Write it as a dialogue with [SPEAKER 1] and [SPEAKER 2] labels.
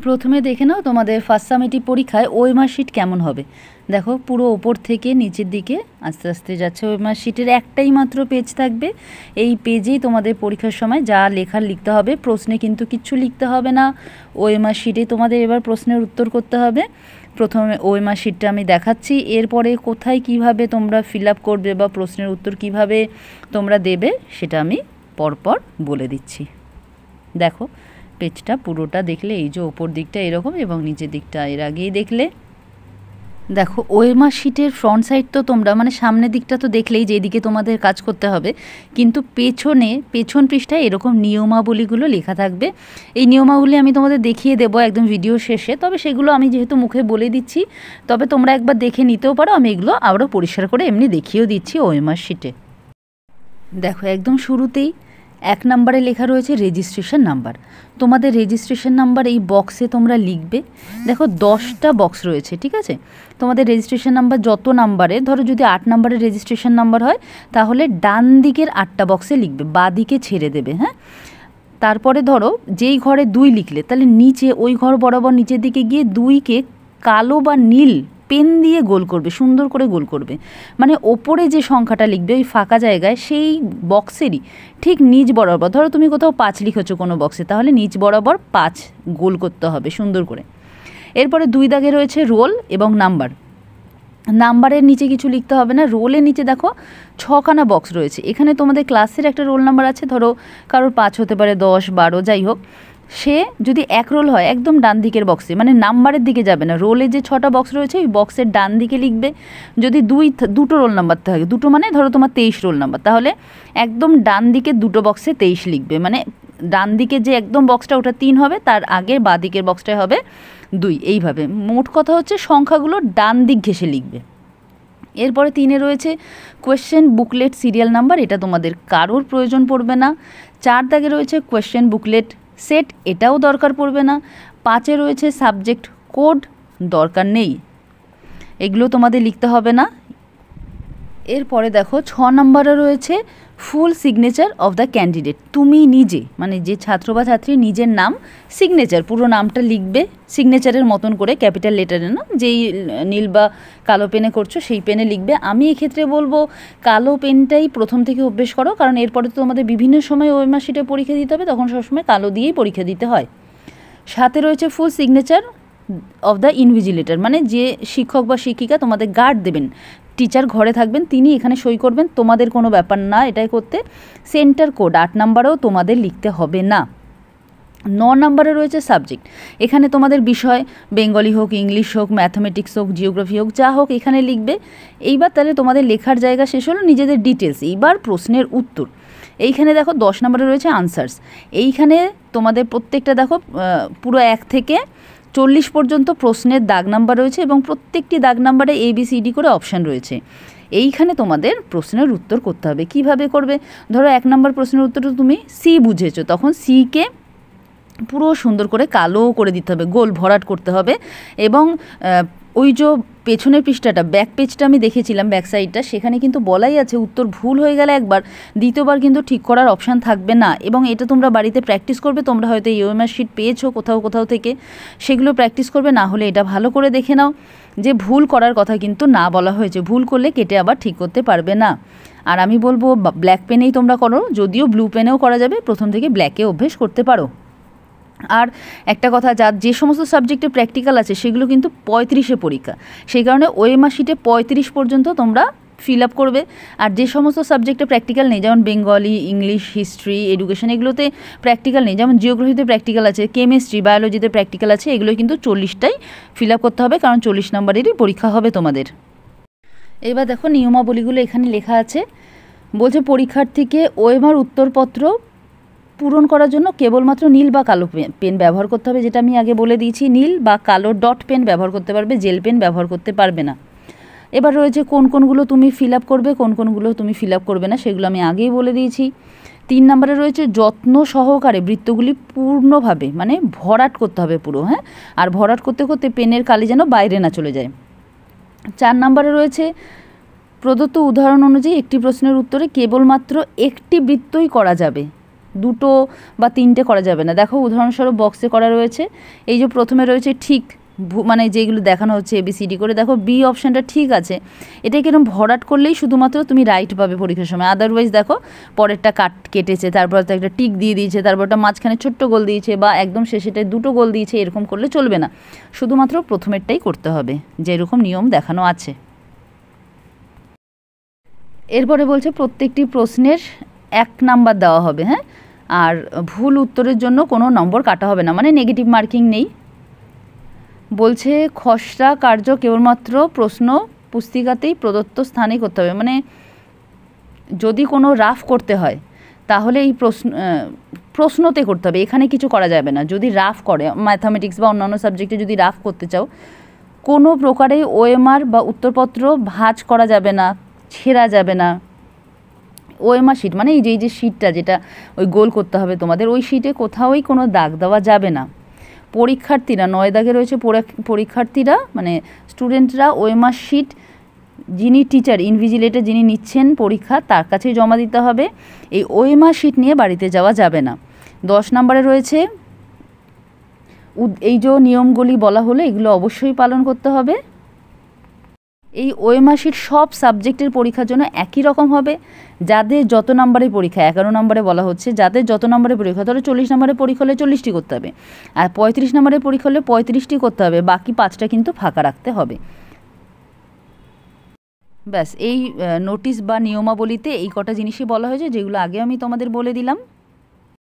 [SPEAKER 1] প্রথমে দেখে নাও তোমাদের ফার্স্ট সামেটিভ পরীক্ষায় ওএমআর শিট কেমন হবে। দেখো পুরো ওপর থেকে নিচের দিকে আস্তে আস্তে যাচ্ছে। ওএমআর শিটের একটাই মাত্র পেজ থাকবে। এই পেজেই তোমাদের পরীক্ষার সময় যা লেখার লিখতে হবে, প্রশ্নে কিন্তু কিচ্ছু লিখতে হবে না। ওএমআর শিটে তোমাদের এবার প্রশ্নের উত্তর করতে হবে। প্রথমে ওএমআর শিটটা আমি দেখাচ্ছি, এরপরে কোথায় কিভাবে তোমরা ফিল আপ করবে বা প্রশ্নের উত্তর কিভাবে তোমরা দেবে সেটা আমি পরপর বলে দিচ্ছি। দেখো পেজটা পুরোটা দেখলে এই যে ওপর দিকটা এরকম এবং নিচের দিকটা এর আগেই দেখলে। দেখো ওএমআর শিটের ফ্রন্ট সাইড তো তোমরা মানে সামনের দিকটা তো দেখলেই যেদিকে তোমাদের কাজ করতে হবে, কিন্তু পেছন পৃষ্ঠায় এরকম নিয়মাবলীগুলো লেখা থাকবে। এই নিয়মাবলী আমি তোমাদের দেখিয়ে দেবো একদম ভিডিও শেষে, তবে সেগুলো আমি যেহেতু মুখে বলে দিচ্ছি, তবে তোমরা একবার দেখে নিতেও পারো। আমি এগুলো আবারও পরিষ্কার করে এমনি দেখিয়েও দিচ্ছি ওএমআর শিটে। দেখো একদম শুরুতেই 1 নম্বরে লেখা রয়েছে রেজিস্ট্রেশন নাম্বার। তোমাদের রেজিস্ট্রেশন নাম্বার এই বক্সে তোমরা লিখবে। দেখো 10টা বক্স রয়েছে, ঠিক আছে। তোমাদের রেজিস্ট্রেশন নাম্বার যত নাম্বারে, ধরো যদি 8 নম্বরের রেজিস্ট্রেশন নাম্বার হয় তাহলে ডান দিকের 8টা বক্সে লিখবে, বাঁ দিকে ছেড়ে দেবে। হ্যাঁ, তারপরে ধরো যেই ঘরে 2 লিখলে, তাহলে নিচে ওই ঘর বরাবর নিচের দিকে গিয়ে 2কে কালো বা নীল পেন দিয়ে গোল করবে, সুন্দর করে গোল করবে। মানে ওপরে যে সংখ্যাটা লিখবে ওই ফাঁকা জায়গায় সেই বক্সেরই ঠিক নিচ বরাবর, ধরো তুমি কোথাও 5 লিখেছো কোনো বক্সে, তাহলে নিচ বরাবর 5 গোল করতে হবে সুন্দর করে। এরপরে 2 দাগে রয়েছে রোল এবং নাম্বার। নাম্বারের নিচে কিছু লিখতে হবে না। রোলের নিচে দেখো 6খানা বক্স রয়েছে। এখানে তোমাদের ক্লাসের একটা রোল নাম্বার আছে, ধরো কারোর 5 হতে পারে, 10, 12 যাই হোক। সে যদি 1 রোল হয় একদম ডান দিকের বক্সে, মানে নাম্বারের দিকে যাবে না, রোলে যে 6টা বক্স রয়েছে ওই বক্সের ডান দিকে লিখবে। যদি দুটো রোল নাম্বার থাকে, দুটো মানে ধরো তোমার 23 রোল নাম্বার, তাহলে একদম ডান দিকে দুটো বক্সে 23 লিখবে। মানে ডান দিকে যে একদম বক্সটা ওটা 3 হবে, তার আগে বাঁ দিকের বক্সটাই হবে 2। এইভাবে মোট কথা হচ্ছে সংখ্যাগুলো ডান দিক ঘেঁষে লিখবে। এরপরে 3-এ রয়েছে কোয়েশ্চেন বুকলেট সিরিয়াল নাম্বার, এটা তোমাদের কারোর প্রয়োজন পড়বে না। 4 দাগে রয়েছে কোয়েশ্চেন বুকলেট সেট, এটাও দরকার পড়বে না। 5-এ রয়েছে সাবজেক্ট কোড, দরকার নেই, এগুলো তোমাদের লিখতে হবে না। এরপরে দেখো 6 নম্বরে রয়েছে full signature of the candidate. তুমি নিজে মানে যে ছাত্র বা ছাত্রী নিজের নাম সিগনেচার, পুরো নামটা লিখবে সিগনেচারের মতন করে, ক্যাপিটাল লেটারে না, যেই নীল বা কালো পেনে করছো সেই পেনে লিখবে। আমি এক্ষেত্রে বলবো কালো পেনটাই প্রথম থেকে অভ্যেস করো, কারণ এরপরে তো তোমাদের বিভিন্ন সময় ওএমআর শিটে পরীক্ষা দিতে হবে, তখন সবসময় কালো দিয়েই পরীক্ষা দিতে হয়। 7-এ রয়েছে full signature of the invigilator, মানে যে শিক্ষক বা শিক্ষিকা তোমাদের গার্ড দেবেন, টিচার ঘরে থাকবেন, তিনি এখানে সই করবেন, তোমাদের কোনো ব্যাপার না এটাই করতে। সেন্টার কোড 8 নম্বরেও তোমাদের লিখতে হবে না। 9 নম্বরে রয়েছে সাবজেক্ট, এখানে তোমাদের বিষয় বেঙ্গলি হোক, ইংলিশ হোক, ম্যাথামেটিক্স হোক, জিওগ্রাফি হোক, যা হোক এখানে লিখবে। এইবার তাহলে তোমাদের লেখার জায়গা শেষ হলো, নিজেদের ডিটেলস। এইবার প্রশ্নের উত্তর। এইখানে দেখো 10 নম্বরে রয়েছে আনসার্স। এইখানে তোমাদের প্রত্যেকটা দেখো পুরো 1 থেকে 40 পর্যন্ত প্রশ্নের দাগ নাম্বার রয়েছে এবং প্রত্যেকটি দাগ নাম্বারে ABCD করে অপশান রয়েছে। এইখানে তোমাদের প্রশ্নের উত্তর করতে হবে। কিভাবে করবে? ধরো 1 নম্বর প্রশ্নের উত্তরটা তুমি সি বুঝেছো, তখন সিকে পুরো সুন্দর করে কালো করে দিতে হবে, গোল ভরাট করতে হবে। এবং ওই যে পেছনের পৃষ্ঠাটা, ব্যাক পেজটা আমি দেখেছিলাম, ব্যাক সাইডটা, সেখানে কিন্তু বলাই আছে উত্তর ভুল হয়ে গেলে একবার, দ্বিতীয়বার কিন্তু ঠিক করার অপশান থাকবে না। এবং এটা তোমরা বাড়িতে প্র্যাকটিস করবে। তোমরা হয়তো এই ওএমআর শিট পেয়েছো কোথাও থেকে, সেগুলো প্র্যাকটিস করবে। না হলে এটা ভালো করে দেখে নাও যে ভুল করার কথা কিন্তু না বলা হয়েছে, ভুল করলে কেটে আবার ঠিক করতে পারবে না। আর আমি বলবো ব্ল্যাক পেনেই তোমরা করো, যদিও ব্লু পেনেও করা যাবে, প্রথম থেকে ব্ল্যাকে অভ্যেস করতে পারো। আর একটা কথা, যে সমস্ত সাবজেক্টে প্র্যাকটিক্যাল আছে সেগুলো কিন্তু 35-এ পরীক্ষা, সেই কারণে ওএমআর শিটে 35 পর্যন্ত তোমরা ফিল আপ করবে। আর যে সমস্ত সাবজেক্টে প্র্যাকটিক্যাল নেই, যেমন বেঙ্গলি, ইংলিশ, হিস্ট্রি, এডুকেশন, এগুলোতে প্র্যাকটিক্যাল নেই, যেমন জিওগ্রাফিতে প্র্যাকটিক্যাল আছে, কেমিস্ট্রি, বায়োলজিতে প্র্যাকটিক্যাল আছে, এগুলো কিন্তু 40টাই ফিল আপ করতে হবে, কারণ 40 নম্বরেরই পরীক্ষা হবে তোমাদের। এবার দেখো নিয়মাবলীগুলো এখানে লেখা আছে। বলছে পরীক্ষার্থীকে ওএমআর উত্তরপত্র পূরণ করার জন্য কেবলমাত্র নীল বা কালো পেন ব্যবহার করতে হবে, যেটা আমি আগে বলে দিয়েছি। নীল বা কালো ডট পেন ব্যবহার করতে পারবে, জেল পেন ব্যবহার করতে পারবে না। এবার রয়েছে কোনগুলো তুমি ফিল আপ করবে, কোনগুলো তুমি ফিল আপ করবে না, সেগুলো আমি আগেই বলে দিয়েছি। 3 নম্বরে রয়েছে যত্ন সহকারে বৃত্তগুলি পূর্ণভাবে মানে ভরাট করতে হবে পুরো। হ্যাঁ, আর ভরাট করতে করতে পেনের কালি যেন বাইরে না চলে যায়। 4 নম্বরে রয়েছে প্রদত্ত উদাহরণ অনুযায়ী একটি প্রশ্নের উত্তরে কেবলমাত্র একটি বৃত্তই করা যাবে। দুটো বা তিনটে করা যাবে না। দেখো উদাহরণস্বরূপ বক্সে করা রয়েছে, এই যে প্রথমে রয়েছে ঠিক, মানে যেগুলো দেখানো হচ্ছে ABCD করে, দেখো বি অপশানটা ঠিক আছে, এটাকে এরকম ভরাট করলেই শুধুমাত্র তুমি রাইট পাবে পরীক্ষার সময়। আদারওয়াইজ দেখো পরেরটা কেটেছে, তারপর তো একটা টিক দিয়ে দিয়েছে, তারপর একটা মাঝখানে ছোট্ট গোল দিয়েছে, বা একদম শেষেটায় দুটো গোল দিয়েছে, এরকম করলে চলবে না, শুধুমাত্র প্রথমেরটাই করতে হবে যেরকম নিয়ম দেখানো আছে। এরপরে বলছে প্রত্যেকটি প্রশ্নের 1 নাম্বার দেওয়া হবে, হ্যাঁ, আর ভুল উত্তরের জন্য কোনো নম্বর কাটা হবে না, মানে নেগেটিভ মার্কিং নেই। বলছে খসড়া কার্য কেবলমাত্র প্রশ্ন পুস্তিকাতেই প্রদত্ত স্থানেই করতে হবে, মানে যদি কোনো রাফ করতে হয় তাহলে এই প্রশ্নতে করতে হবে, এখানে কিছু করা যাবে না। যদি রাফ করে ম্যাথামেটিক্স বা অন্যান্য সাবজেক্টে যদি রাফ করতে চাও, কোনো প্রকারেই OMR বা উত্তরপত্র ভাঁজ করা যাবে না, ছেঁড়া যাবে না। OMR শিট মানে এই যে শিটটা যেটা ওই গোল করতে হবে তোমাদের, ওই শিটে কোথাওই কোনো দাগ দেওয়া যাবে না। পরীক্ষার্থীরা 9 দাগে রয়েছে, পরীক্ষার্থীরা মানে স্টুডেন্টরা OMR শিট যিনি টিচার ইনভিজিলেটর যিনি নিচ্ছেন পরীক্ষা তার কাছেই জমা দিতে হবে। এই OMR শিট নিয়ে বাড়িতে যাওয়া যাবে না। 10 নম্বরে রয়েছে এই যে নিয়মগুলি বলা হলো এগুলো অবশ্যই পালন করতে হবে। এই OMR শিট সব সাবজেক্টের পরীক্ষার জন্য একই রকম হবে। যাদের যত নম্বরের পরীক্ষা, 11 নম্বরে বলা হচ্ছে, যাদের যত নম্বরের পরীক্ষা, ধরো 40 নম্বরের পরীক্ষা হলে 40টি করতে হবে, আর 35 নম্বরের পরীক্ষা হলে 35টি করতে হবে, বাকি 5টা কিন্তু ফাঁকা রাখতে হবে। ব্যাস, এই নোটিশ বা নিয়মাবলীতে এই কটা জিনিসই বলা হয়েছে, যেগুলো আগে আমি তোমাদের বলে দিলাম।